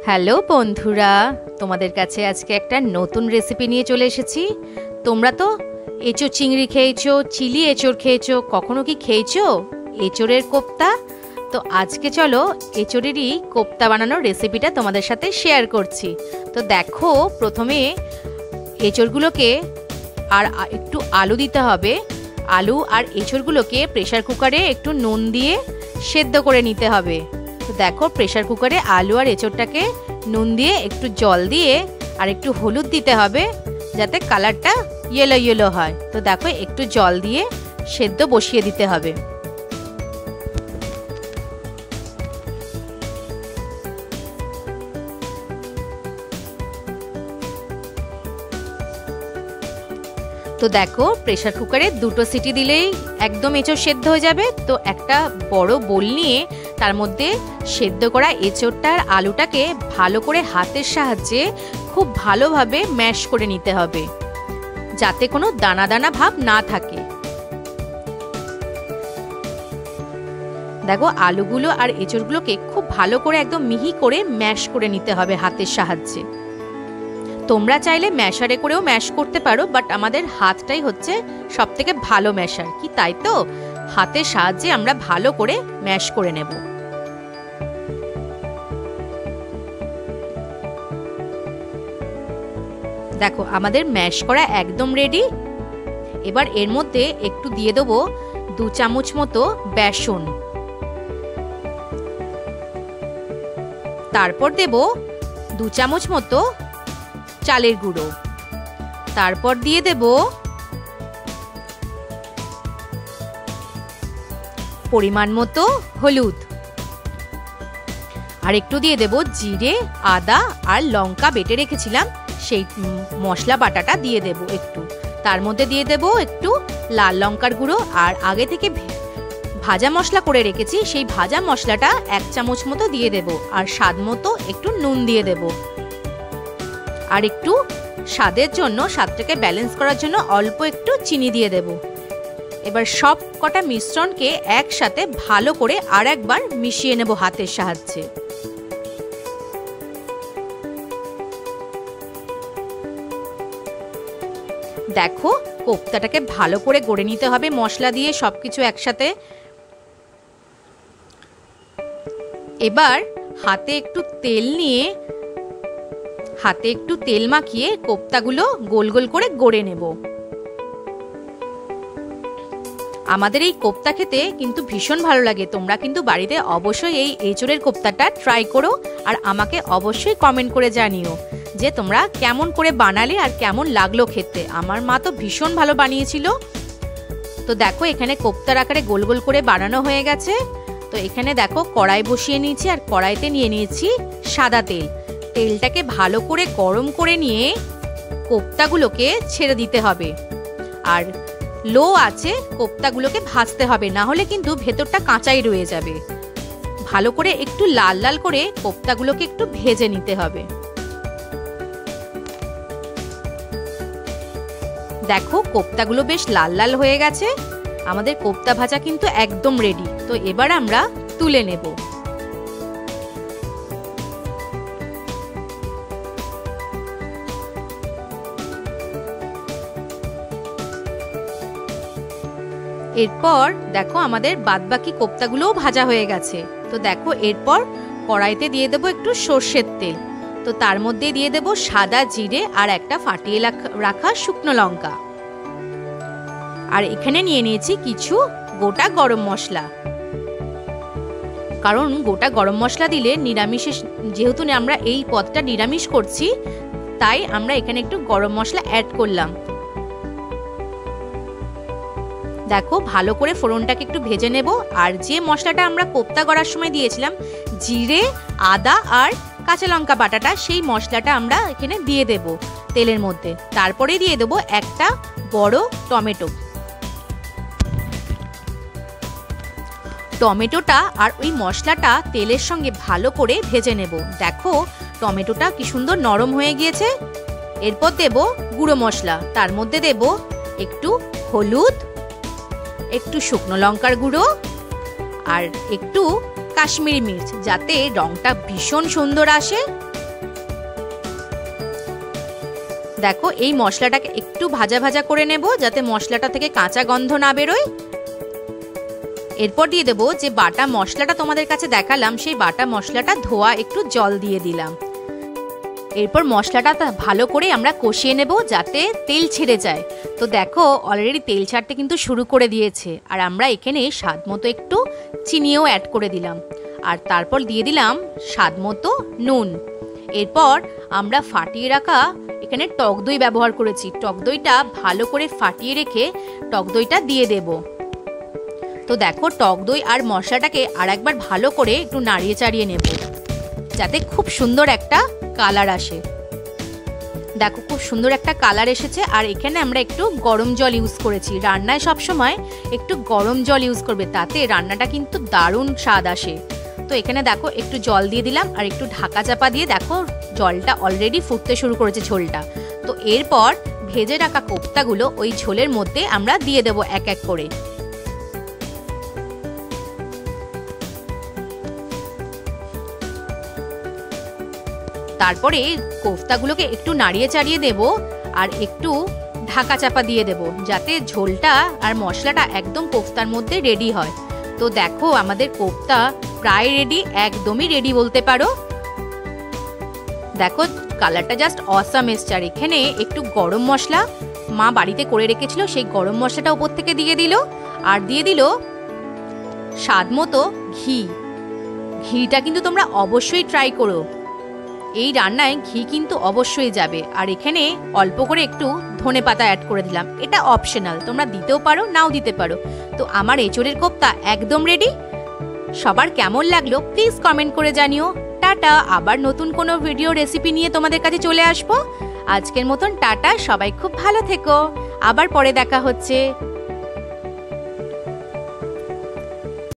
Hello বন্ধুরা, তোমাদের কাছে আজকে একটা নতুন রেসিপি নিয়ে চলে এসেছি। তোমরা তো এঁচোড় চিংড়ি খেয়েছো, চিলি এঁচোড় খেয়েছো, কখনো কি খেয়েছো এঁচোড়ের কোপ্তা? তো আজকে চলো এঁচোড়েরই কোপ্তা বানানোর রেসিপিটা তোমাদের সাথে শেয়ার করছি। তো দেখো, প্রথমে এঁচোড়গুলোকে আর একটু আলু দিতে হবে। আলু আর এঁচোড়গুলোকে প্রেসার কুকারে একটু নুন দিয়ে সেদ্ধ করে নিতে হবে। তো দেখো, প্রেসার কুকারে আলু আর এঁচোড়টাকে নুন দিয়ে একটু জল দিয়ে আর একটু হলুদ দিতে হবে যাতে কালারটা ইয়েলো ইয়েলো হয়। তো দেখো, একটু জল দিয়ে সেদ্ধ বসিয়ে দিতে হবে। তো দেখো, প্রেসার কুকারে দুটো সিটি দিলেই একদম এঁচোড় সেদ্ধ হয়ে যাবে। তো একটা বড় বোল নিয়ে তার মধ্যে সেদ্ধ করা এঁচোড়টা আর আলুটাকে ভালো করে হাতের সাহায্যে খুব ভালোভাবে ম্যাশ করে নিতে হবে যাতে কোনো দানা দানা ভাব না থাকে। দেখো, আলুগুলো আর এঁচোড়গুলোকে খুব ভালো করে একদম মিহি করে ম্যাশ করে নিতে হবে হাতের সাহায্যে। তোমরা চাইলে ম্যাশারে করেও ম্যাশ করতে পারো, বাট আমাদের হাতটাই হচ্ছে সব থেকে ভালো ম্যাশার, কি তাই তো হাতের সাহায্যে আমরা ভালো করে ম্যাশ করে নেব। দেখো, আমাদের ম্যাশ করা একদম রেডি। এবার এর মধ্যে একটু দিয়ে দেবো 2 চামচ মতো বেসন, তারপর দেব 2 চামচ মতো চালের গুঁড়ো, তারপর দিয়ে দেব পরিমাণ মতো হলুদ, আর একটু দিয়ে দেব জিরে, আদা আর লঙ্কা বেটে রেখেছিলাম সেই মশলা বাটাটা দিয়ে দেব একটু। তার মধ্যে দিয়ে দেব একটু লাল লঙ্কার গুঁড়ো, আর আগে থেকে ভাজা মশলা করে রেখেছি সেই ভাজা মশলাটা 1 চামচ মতো দিয়ে দেব, আর স্বাদ মতো একটু নুন দিয়ে দেব, আর একটু স্বাদের জন্য, স্বাদটাকে ব্যালেন্স করার জন্য অল্প একটু চিনি দিয়ে দেব। এবার সব কটা মিশ্রণকে একসাথে ভালো করে আর একবার মিশিয়ে নেব হাতের সাহায্যে। দেখো, কোপ্তাটাকে ভালো করে গড়ে নিতে হবে মশলা দিয়ে সবকিছু একসাথে। এবার হাতে একটু তেল মাখিয়ে কোপ্তাগুলো গোল গোল করে গড়ে নেব। আমাদের এই কোপ্তা খেতে কিন্তু ভীষণ ভালো লাগে। তোমরা কিন্তু বাড়িতে অবশ্যই এই এঁচোড়ের কোপ্তাটা ট্রাই করো, আর আমাকে অবশ্যই কমেন্ট করে জানিও যে তোমরা কেমন করে বানালে আর কেমন লাগলো খেতে। আমার মা তো ভীষণ ভালো বানিয়েছিল। তো দেখো, এখানে কোপ্তার আকারে গোল গোল করে বানানো হয়ে গেছে। তো এখানে দেখো, কড়াই বসিয়ে নিয়েছি, আর কড়াইতে নিয়ে নিয়েছি সাদা তেল। তেলটাকে ভালো করে গরম করে নিয়ে কোপ্তাগুলোকে ছেড়ে দিতে হবে, আর লো আছে কোপ্তাগুলোকে ভাজতে হবে, না হলে কিন্তু ভেতরটা কাঁচাই রয়ে যাবে। ভালো করে একটু লাল লাল করে কোপ্তাগুলোকে একটু ভেজে নিতে হবে। দেখো, কোপ্তাগুলো বেশ লাল লাল হয়ে গেছে। আমাদের কোপ্তা ভাজা কিন্তু একদম রেডি। তো এবার আমরা তুলে নেব। এরপর দেখো, আমাদের বাদবাকি কোপ্তাগুলোও ভাজা হয়ে গেছে। তো দেখো, এরপর কড়াইতে দিয়ে দেবো একটু সর্ষের তেল। তো তার মধ্যে দিয়ে দেবো সাদা জিরে আর একটা ফাটিয়ে রাখা শুকনো লঙ্কা, আর এখানে নিয়ে নিয়েছি কিছু গোটা গরম মশলা। কারণ গোটা গরম মশলা দিলে নিরামিষে, যেহেতু আমরা এই পদটা নিরামিষ করছি, তাই আমরা এখানে একটু গরম মশলা অ্যাড করলাম। দেখো, ভালো করে ফোড়নটাকে একটু ভেজে নেব, আর যে মশলাটা আমরা কোপ্তা করার সময় দিয়েছিলাম জিরে, আদা আর কাঁচা লঙ্কা বাটাটা, সেই মশলাটা আমরা এখানে দিয়ে দেব তেলের মধ্যে। তারপরে দিয়ে দেব একটা বড় টমেটো। টমেটোটা আর ওই মশলাটা তেলের সঙ্গে ভালো করে ভেজে নেব। দেখো, টমেটোটা কি সুন্দর নরম হয়ে গিয়েছে। এরপর দেব গুঁড়ো মশলা, তার মধ্যে দেব একটু হলুদ, একটু শুকনো লঙ্কার গুঁড়ো, আর একটু কাশ্মীরি মির্চ, যাতে রংটা ভীষণ সুন্দর আসে। দেখো এই মশলাটাকে একটু ভাজা ভাজা করে নেব, যাতে মশলাটা থেকে কাঁচা গন্ধ না বেরোয়। এরপর দিয়ে দেবো যে বাটা মশলাটা তোমাদের কাছে দেখালাম, সেই বাটা মশলাটা ধোয়া একটু জল দিয়ে দিলাম। এরপর মশলাটা ভালো করে আমরা কষিয়ে নেব, যাতে তেল ছেড়ে যায়। তো দেখো অলরেডি তেল ছাড়তে কিন্তু শুরু করে দিয়েছে। আর আমরা এখানে স্বাদ মতো একটু চিনিও অ্যাড করে দিলাম, আর তারপর দিয়ে দিলাম স্বাদ মতো নুন। এরপর আমরা ফাটিয়ে রাখা এখানে টক দই ব্যবহার করেছি, টক দইটা ভালো করে ফাটিয়ে রেখে টক দইটা দিয়ে দেব। তো দেখো টক দই আর মশলাটাকে আর একবার ভালো করে একটু নাড়িয়ে চাড়িয়ে নেব, যাতে খুব সুন্দর একটা কালার আসে। দেখো খুব সুন্দর একটা কালার এসেছে। আর এখানে আমরা একটু গরম জল ইউজ করেছি। রান্নায় সবসময় একটু গরম জল ইউজ করবে, তাতে রান্নাটা কিন্তু দারুণ স্বাদ আসে। তো এখানে দেখো একটু জল দিয়ে দিলাম, আর একটু ঢাকা চাপা দিয়ে দেখো জলটা অলরেডি ফুটতে শুরু করেছে, ঝোলটা। তো এরপর ভেজে রাখা কোপ্তাগুলো ওই ঝোলের মধ্যে আমরা দিয়ে দেবো এক এক করে। তারপরে কোফতাগুলোকে একটু নাড়িয়ে চাড়িয়ে দেব, আর একটু ঢাকা চাপা দিয়ে দেব, যাতে ঝোলটা আর মশলাটা একদম কোফতার মধ্যে রেডি হয়। তো দেখো আমাদের কোফতা প্রায় রেডি, একদমই রেডি বলতে পারো। দেখো কালারটা জাস্ট অসাম এসছে। আর এখানে একটু গরম মশলা মা বাড়িতে করে রেখেছিল, সেই গরম মশলাটা উপর থেকে দিয়ে দিল, আর দিয়ে দিল স্বাদ মতো ঘি। ঘিটা কিন্তু তোমরা অবশ্যই ট্রাই করো, এই রান্নায় ঘি কিন্তু অবশ্যই যাবে। আর এখানে অল্প করে একটু ধনেপাতা অ্যাড করে দিলাম, এটা অপশনাল, তোমরা দিতেও পারো নাও দিতে পারো। তো আমার এঁচোড়ের কোপ্তা একদম রেডি। সবার কেমন লাগলো প্লিজ কমেন্ট করে জানিও। টাটা, আবার নতুন কোনো ভিডিও রেসিপি নিয়ে তোমাদের কাছে চলে আসবো। আজকের মতন টাটা, সবাই খুব ভালো থেকো, আবার পরে দেখা হচ্ছে।